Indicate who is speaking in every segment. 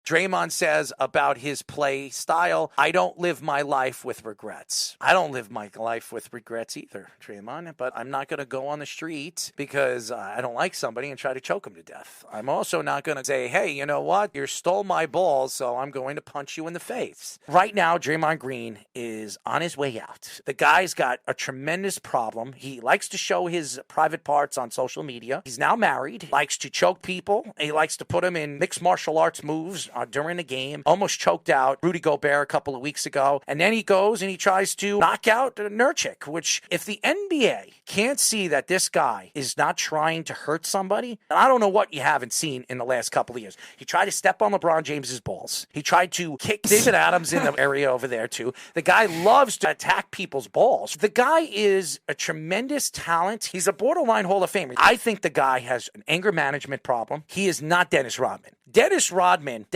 Speaker 1: Draymond says about his play style, I don't live my life with regrets. I don't live my life with regrets either, Draymond, but I'm not going to go on the street because I don't like somebody and try to choke him to death. I'm also not going to say, hey, you know what? You stole my balls, so I'm going to punch you in the face. Right now, Draymond Green is on his way out. The guy's got a tremendous problem. He likes to show his private parts on social media. He's now married, likes to choke people. He likes to put them in mixed martial arts moves during the game. Almost choked out Rudy Gobert a couple of weeks ago. And then he goes and he tries to knock out Nurkic, which if the NBA can't see that this guy is not trying to hurt somebody, and I don't know what you haven't seen in the last couple of years. He tried to step on LeBron James's balls. He tried to kick David Adams in the area over there too. The guy loves to attack people's balls. The guy is a tremendous talent. He's a borderline Hall of Famer. I think the guy has an anger management problem. He is not Dennis Rodman. Dennis Rodman,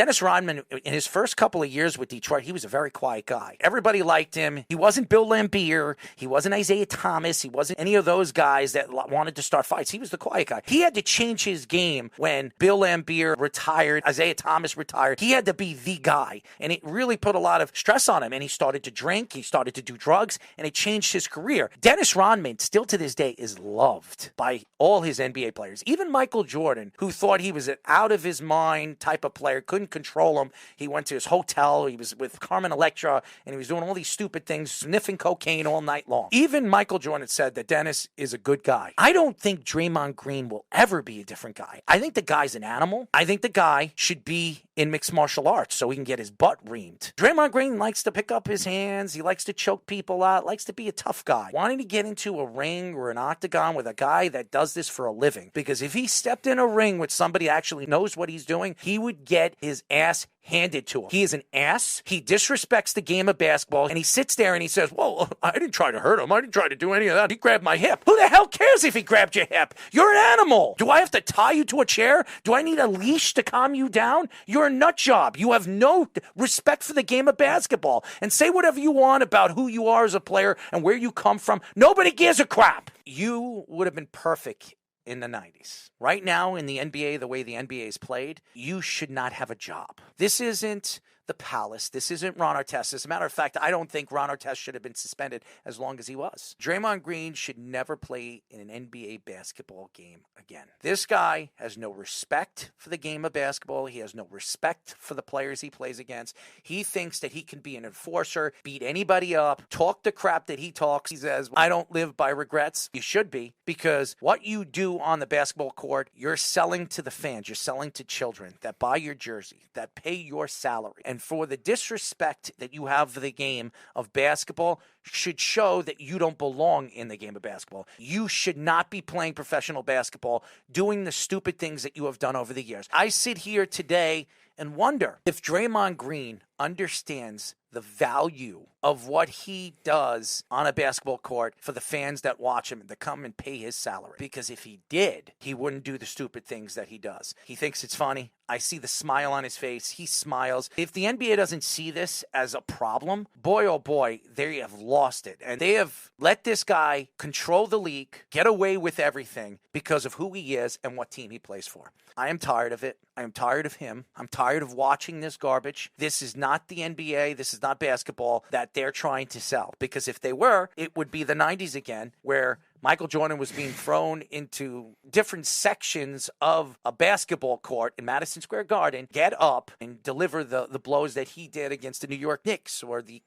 Speaker 1: in his first couple of years with Detroit, he was a very quiet guy. Everybody liked him. He wasn't Bill Laimbeer. He wasn't Isaiah Thomas. He wasn't any of those guys that wanted to start fights. He was the quiet guy. He had to change his game when Bill Laimbeer retired, Isaiah Thomas retired. He had to be the guy, and it really put a lot of stress on him, and he started to drink. He started to do drugs, and it changed his career. Dennis Rodman, still to this day, is loved by all his NBA players. Even Michael Jordan, who thought he was an out-of-his-mind type of player, couldn't control him. He went to his hotel. He was with Carmen Electra, and he was doing all these stupid things, sniffing cocaine all night long. Even Michael Jordan said that Dennis is a good guy. I don't think Draymond Green will ever be a different guy. I think the guy's an animal. I think the guy should be in mixed martial arts so he can get his butt reamed. Draymond Green likes to pick up his hands. He likes to choke people out, likes to be a tough guy. Wanting to get into a ring or an octagon with a guy that does this for a living. Because if he stepped in a ring with somebody that actually knows what he's doing, he would get his ass handed to him. He is an ass. He disrespects the game of basketball, and he sits there and he says, well, I didn't try to hurt him. I didn't try to do any of that. He grabbed my hip. Who the hell cares if he grabbed your hip? You're an animal. Do I have to tie you to a chair? Do I need a leash to calm you down? You're a nut job. You have no respect for the game of basketball. And say whatever you want about who you are as a player and where you come from. Nobody gives a crap. You would have been perfect in the 90s. Right now in the NBA, the way the NBA is played, you should not have a job. This isn't the Palace. This isn't Ron Artest. As a matter of fact, I don't think Ron Artest should have been suspended as long as he was. Draymond Green should never play in an NBA basketball game again. This guy has no respect for the game of basketball. He has no respect for the players he plays against. He thinks that he can be an enforcer, beat anybody up, talk the crap that he talks. He says, I don't live by regrets. You should be, because what you do on the basketball court, you're selling to the fans. You're selling to children that buy your jersey, that pay your salary. And for the disrespect that you have for the game of basketball should show that you don't belong in the game of basketball. You should not be playing professional basketball, doing the stupid things that you have done over the years. I sit here today and wonder if Draymond Green understands the value of what he does on a basketball court for the fans that watch him and that come and pay his salary. Because if he did, he wouldn't do the stupid things that he does. He thinks it's funny. I see the smile on his face. He smiles. If the NBA doesn't see this as a problem, boy, oh boy, they have lost it. And they have let this guy control the league, get away with everything because of who he is and what team he plays for. I am tired of it. I am tired of him. I'm tired of watching this garbage. This is not the NBA. This is not basketball that they're trying to sell. Because if they were, it would be the 90s again, where Michael Jordan was being thrown into different sections of a basketball court in Madison Square Garden, get up and deliver the blows that he did against the New York Knicks or the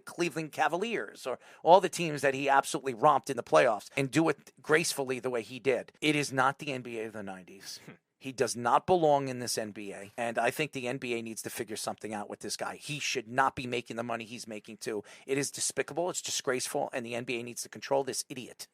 Speaker 1: Cleveland Cavaliers or all the teams that he absolutely romped in the playoffs, and do it gracefully the way he did. It is not the NBA of the 90s. He does not belong in this NBA, and I think the NBA needs to figure something out with this guy. He should not be making the money he's making too. It is despicable, it's disgraceful, and the NBA needs to control this idiot.